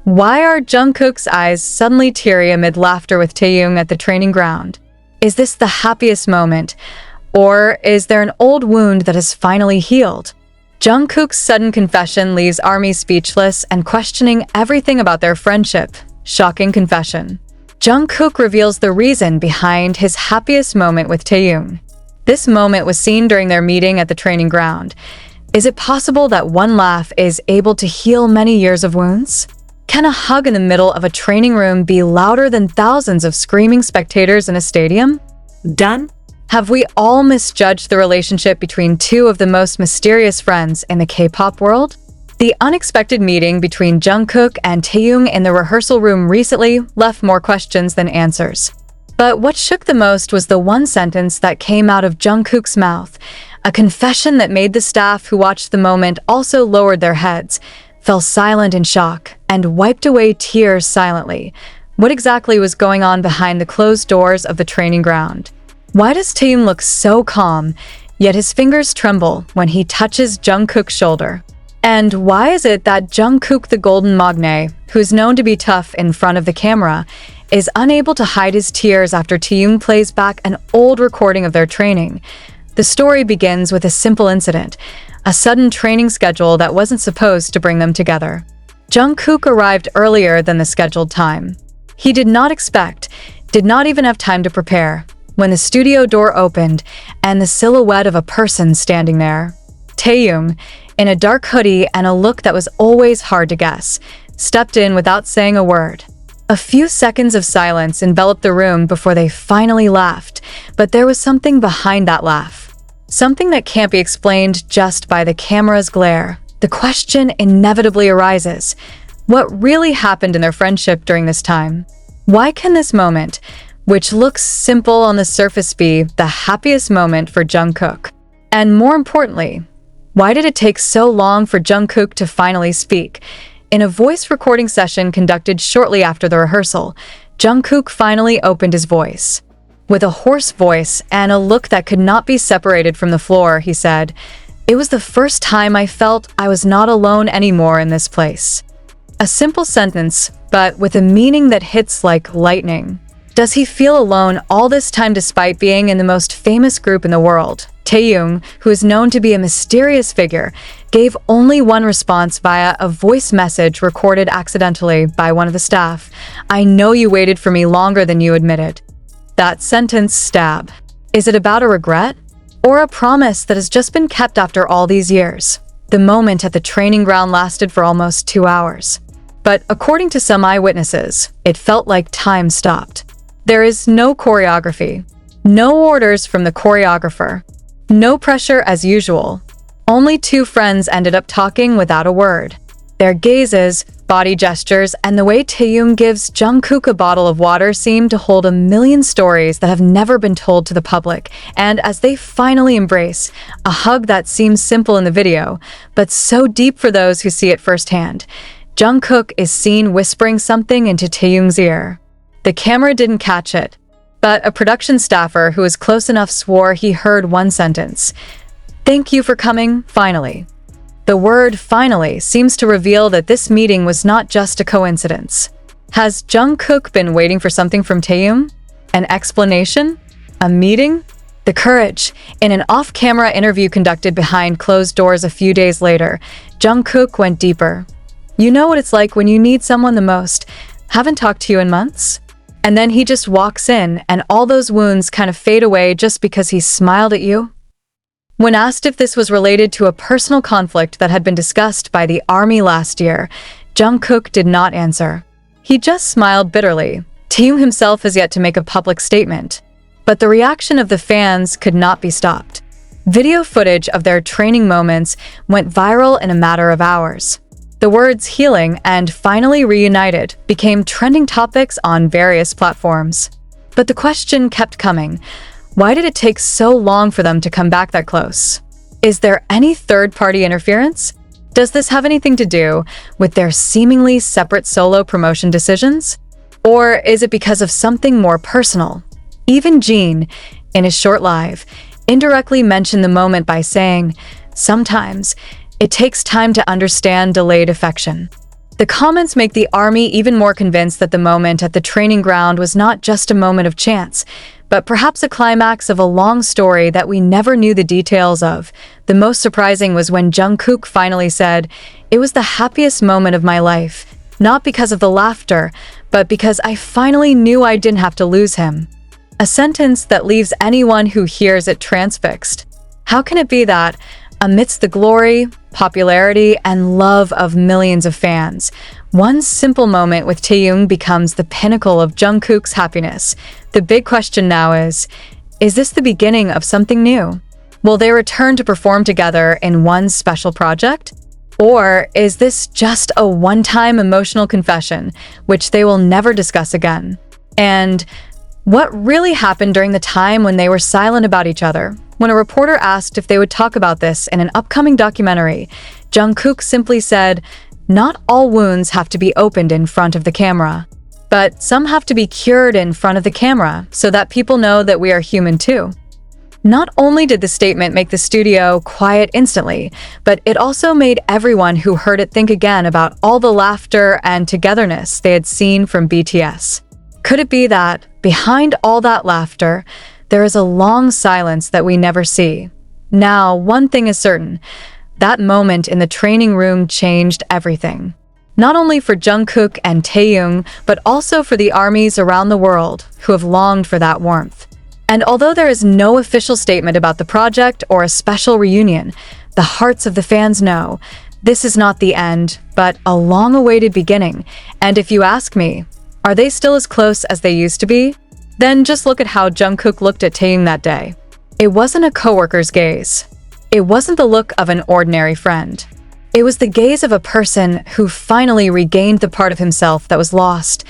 Why are Jungkook's eyes suddenly teary amid laughter with Taehyung at the training ground? Is this the happiest moment? Or is there an old wound that has finally healed? Jungkook's sudden confession leaves ARMY speechless and questioning everything about their friendship. Shocking confession. Jungkook reveals the reason behind his happiest moment with Taehyung. This moment was seen during their meeting at the training ground. Is it possible that one laugh is able to heal many years of wounds? Can a hug in the middle of a training room be louder than thousands of screaming spectators in a stadium? Done? Have we all misjudged the relationship between two of the most mysterious friends in the K-pop world? The unexpected meeting between Jungkook and Taehyung in the rehearsal room recently left more questions than answers. But what shook the most was the one sentence that came out of Jungkook's mouth, a confession that made the staff who watched the moment also lowered their heads, fell silent in shock, and wiped away tears silently. What exactly was going on behind the closed doors of the training ground? Why does Taehyung look so calm, yet his fingers tremble when he touches Jungkook's shoulder? And why is it that Jungkook, the golden magne, who's known to be tough in front of the camera, is unable to hide his tears after Taehyung plays back an old recording of their training? The story begins with a simple incident, a sudden training schedule that wasn't supposed to bring them together. Jungkook arrived earlier than the scheduled time. He did not even have time to prepare, when the studio door opened and the silhouette of a person standing there. Taehyung, in a dark hoodie and a look that was always hard to guess, stepped in without saying a word. A few seconds of silence enveloped the room before they finally laughed, but there was something behind that laugh. Something that can't be explained just by the camera's glare. The question inevitably arises: what really happened in their friendship during this time? Why can this moment, which looks simple on the surface, be the happiest moment for Jungkook? And more importantly, why did it take so long for Jungkook to finally speak? In a voice recording session conducted shortly after the rehearsal, Jungkook finally opened his voice. With a hoarse voice and a look that could not be separated from the floor, he said, "It was the first time I felt I was not alone anymore in this place." A simple sentence, but with a meaning that hits like lightning. Does he feel alone all this time despite being in the most famous group in the world? Taehyung, who is known to be a mysterious figure, gave only one response via a voice message recorded accidentally by one of the staff. "I know you waited for me longer than you admitted." That sentence stab. Is it about a regret? Or a promise that has just been kept after all these years? The moment at the training ground lasted for almost 2 hours. But according to some eyewitnesses, it felt like time stopped. There is no choreography, no orders from the choreographer, no pressure as usual. Only two friends ended up talking without a word. Their gazes, body gestures, and the way Taehyung gives Jungkook a bottle of water seem to hold a million stories that have never been told to the public. And as they finally embrace, a hug that seems simple in the video, but so deep for those who see it firsthand, Jungkook is seen whispering something into Taehyung's ear. The camera didn't catch it, but a production staffer who was close enough swore he heard one sentence: "Thank you for coming, finally." The word "finally" seems to reveal that this meeting was not just a coincidence. Has Jungkook been waiting for something from Taehyung? An explanation? A meeting? The courage. In an off-camera interview conducted behind closed doors a few days later, Jungkook went deeper. "You know what it's like when you need someone the most. Haven't talked to you in months?" And then he just walks in and all those wounds kind of fade away just because he smiled at you? When asked if this was related to a personal conflict that had been discussed by the ARMY last year, Jungkook did not answer. He just smiled bitterly. Taehyung himself has yet to make a public statement. But the reaction of the fans could not be stopped. Video footage of their training moments went viral in a matter of hours. The words "healing" and "finally reunited" became trending topics on various platforms. But the question kept coming. Why did it take so long for them to come back that close? Is there any third-party interference? Does this have anything to do with their seemingly separate solo promotion decisions? Or is it because of something more personal? Even Jimin, in his short live, indirectly mentioned the moment by saying, "Sometimes, it takes time to understand delayed affection." The comments make the army even more convinced that the moment at the training ground was not just a moment of chance, but perhaps a climax of a long story that we never knew the details of. The most surprising was when Jungkook finally said, "It was the happiest moment of my life, not because of the laughter, but because I finally knew I didn't have to lose him." A sentence that leaves anyone who hears it transfixed. How can it be that, amidst the glory, popularity, and love of millions of fans, one simple moment with Taehyung becomes the pinnacle of Jungkook's happiness? The big question now is this the beginning of something new? Will they return to perform together in one special project? Or is this just a one-time emotional confession, which they will never discuss again? And what really happened during the time when they were silent about each other? When a reporter asked if they would talk about this in an upcoming documentary, Jungkook simply said, "Not all wounds have to be opened in front of the camera, but some have to be cured in front of the camera so that people know that we are human too." Not only did the statement make the studio quiet instantly, but it also made everyone who heard it think again about all the laughter and togetherness they had seen from BTS. Could it be that, behind all that laughter, there is a long silence that we never see? Now, one thing is certain. That moment in the training room changed everything. Not only for Jungkook and Taehyung, but also for the armies around the world who have longed for that warmth. And although there is no official statement about the project or a special reunion, the hearts of the fans know this is not the end, but a long-awaited beginning. And if you ask me, are they still as close as they used to be? Then just look at how Jungkook looked at Taehyung that day. It wasn't a coworker's gaze. It wasn't the look of an ordinary friend. It was the gaze of a person who finally regained the part of himself that was lost.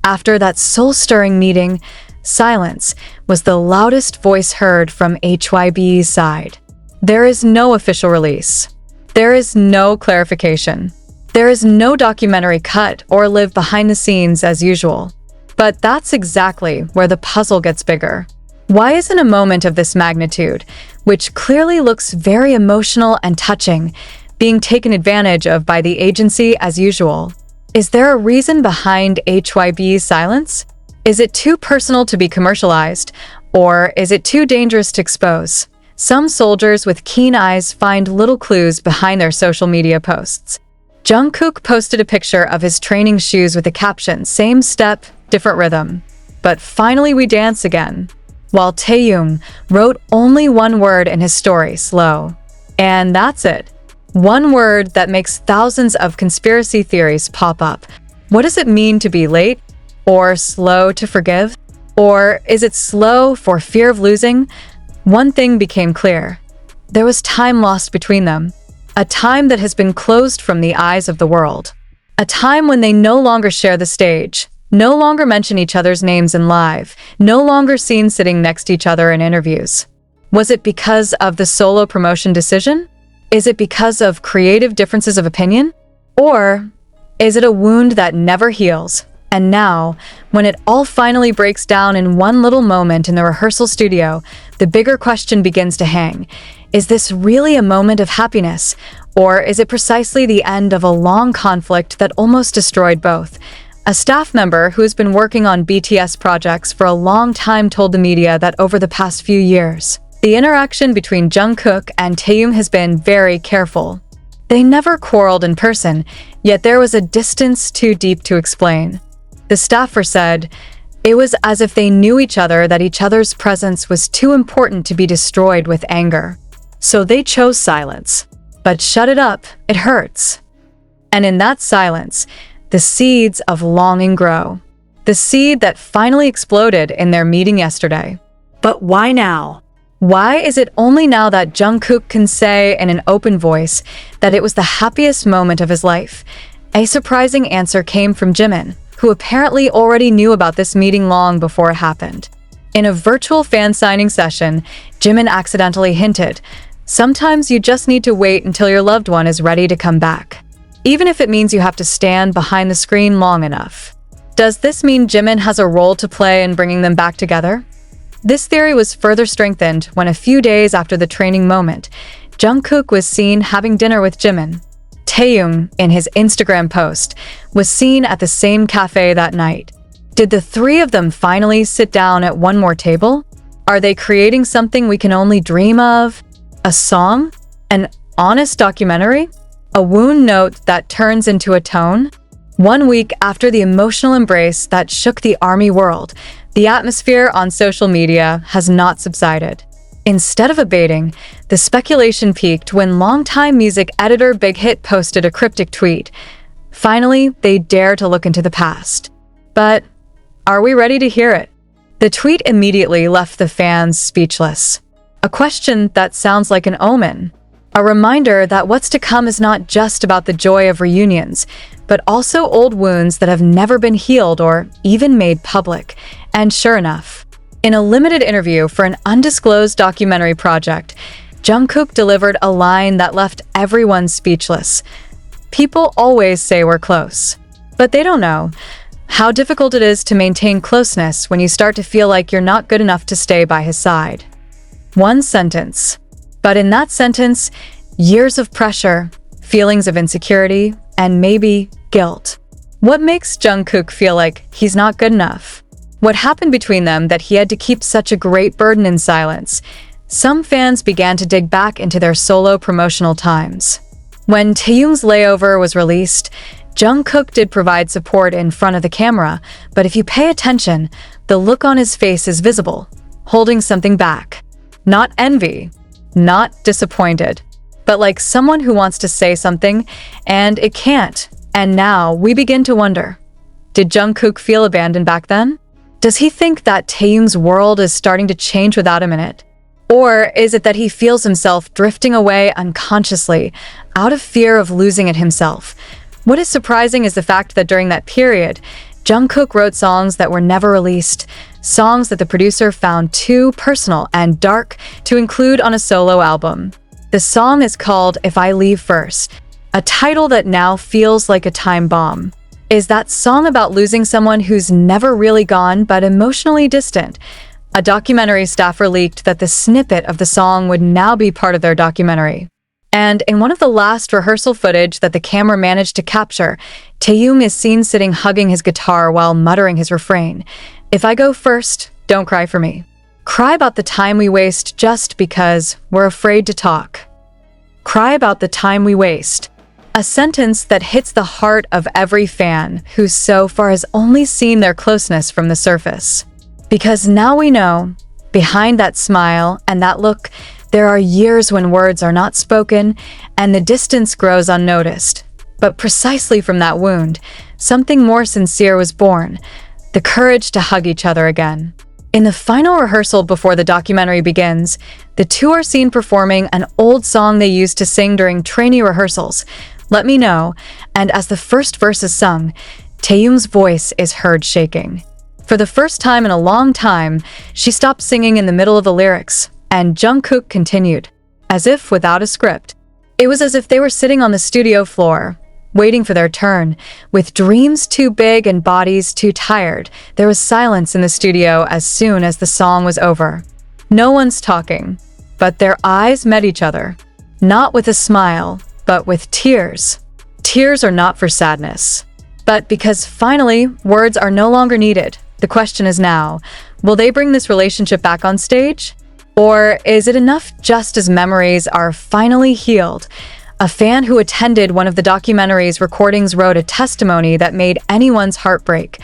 After that soul-stirring meeting, silence was the loudest voice heard from HYBE's side. There is no official release. There is no clarification. There is no documentary cut or live behind the scenes as usual. But that's exactly where the puzzle gets bigger. Why isn't a moment of this magnitude, which clearly looks very emotional and touching, being taken advantage of by the agency as usual? Is there a reason behind HYBE's silence? Is it too personal to be commercialized, or is it too dangerous to expose? Some soldiers with keen eyes find little clues behind their social media posts. Jungkook posted a picture of his training shoes with the caption, "Same step, different rhythm, but finally we dance again," while Taehyung wrote only one word in his story, "slow." And that's it. One word that makes thousands of conspiracy theories pop up. What does it mean to be late? Or slow to forgive? Or is it slow for fear of losing? One thing became clear. There was time lost between them. A time that has been closed from the eyes of the world. A time when they no longer share the stage, no longer mention each other's names in live, no longer seen sitting next to each other in interviews. Was it because of the solo promotion decision? Is it because of creative differences of opinion? Or is it a wound that never heals? And now, when it all finally breaks down in one little moment in the rehearsal studio, the bigger question begins to hang. Is this really a moment of happiness? Or is it precisely the end of a long conflict that almost destroyed both? A staff member who has been working on BTS projects for a long time told the media that over the past few years, the interaction between Jungkook and Taehyung has been very careful. They never quarreled in person, yet there was a distance too deep to explain. The staffer said, "It was as if they knew each other, that each other's presence was too important to be destroyed with anger. So they chose silence. But shut it up, it hurts." And in that silence, the seeds of longing grow. The seed that finally exploded in their meeting yesterday. But why now? Why is it only now that Jungkook can say in an open voice that it was the happiest moment of his life? A surprising answer came from Jimin, who apparently already knew about this meeting long before it happened. In a virtual fan signing session, Jimin accidentally hinted, "Sometimes you just need to wait until your loved one is ready to come back, even if it means you have to stand behind the screen long enough." Does this mean Jimin has a role to play in bringing them back together? This theory was further strengthened when a few days after the training moment, Jungkook was seen having dinner with Jimin. Taehyung, in his Instagram post, was seen at the same cafe that night. Did the three of them finally sit down at one more table? Are they creating something we can only dream of? A song? An honest documentary? A wound note that turns into a tone? 1 week after the emotional embrace that shook the ARMY world, the atmosphere on social media has not subsided. Instead of abating, the speculation peaked when longtime music editor Big Hit posted a cryptic tweet. Finally, they dare to look into the past. But are we ready to hear it? The tweet immediately left the fans speechless. A question that sounds like an omen. A reminder that what's to come is not just about the joy of reunions, but also old wounds that have never been healed or even made public. And sure enough, in a limited interview for an undisclosed documentary project, Jungkook delivered a line that left everyone speechless. People always say we're close, but they don't know how difficult it is to maintain closeness when you start to feel like you're not good enough to stay by his side. One sentence. But in that sentence, years of pressure, feelings of insecurity, and maybe guilt. What makes Jungkook feel like he's not good enough? What happened between them that he had to keep such a great burden in silence? Some fans began to dig back into their solo promotional times. When Taehyung's Layover was released, Jungkook did provide support in front of the camera, but if you pay attention, the look on his face is visible, holding something back. Not envy, not disappointed, but like someone who wants to say something and it can't. And now we begin to wonder, did Jungkook feel abandoned back then? Does he think that Taehyung's world is starting to change without him in it? Or is it that he feels himself drifting away unconsciously, out of fear of losing it himself? What is surprising is the fact that during that period, Jungkook wrote songs that were never released, songs that the producer found too personal and dark to include on a solo album. The song is called If I Leave First, a title that now feels like a time bomb. Is that song about losing someone who's never really gone but emotionally distant? A documentary staffer leaked that the snippet of the song would now be part of their documentary. And in one of the last rehearsal footage that the camera managed to capture, Taehyung is seen sitting hugging his guitar while muttering his refrain. If I go first, don't cry for me. Cry about the time we waste just because we're afraid to talk. Cry about the time we waste. A sentence that hits the heart of every fan who so far has only seen their closeness from the surface. Because now we know, behind that smile and that look, there are years when words are not spoken and the distance grows unnoticed. But precisely from that wound, something more sincere was born, the courage to hug each other again. In the final rehearsal before the documentary begins, the two are seen performing an old song they used to sing during trainee rehearsals, Let Me Know, and as the first verse is sung, Taehyung's voice is heard shaking. For the first time in a long time, she stopped singing in the middle of the lyrics, and Jungkook continued, as if without a script. It was as if they were sitting on the studio floor, waiting for their turn. With dreams too big and bodies too tired, there was silence in the studio as soon as the song was over. No one's talking, but their eyes met each other. Not with a smile, but with tears. Tears are not for sadness, but because finally, words are no longer needed. The question is now, will they bring this relationship back on stage? Or is it enough just as memories are finally healed? A fan who attended one of the documentary's recordings wrote a testimony that made anyone's heart break.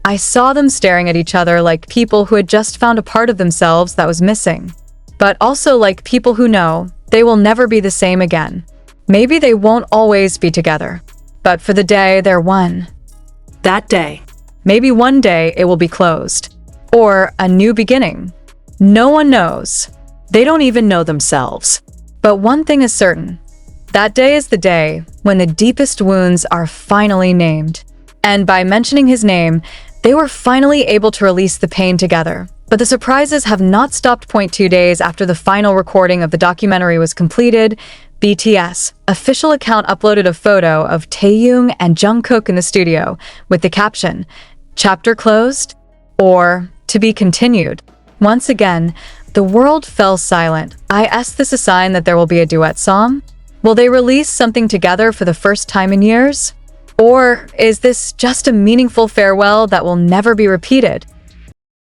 I saw them staring at each other like people who had just found a part of themselves that was missing. But also like people who know they will never be the same again. Maybe they won't always be together, but for the day they're one. That day. Maybe one day it will be closed. Or a new beginning. No one knows. They don't even know themselves. But one thing is certain. That day is the day when the deepest wounds are finally named. And by mentioning his name, they were finally able to release the pain together. But the surprises have not stopped. 2 days after the final recording of the documentary was completed, BTS official account uploaded a photo of Taehyung and Jungkook in the studio with the caption, "Chapter closed?" or "To be continued." Once again, the world fell silent. Is this a sign that there will be a duet song? Will they release something together for the first time in years? Or is this just a meaningful farewell that will never be repeated?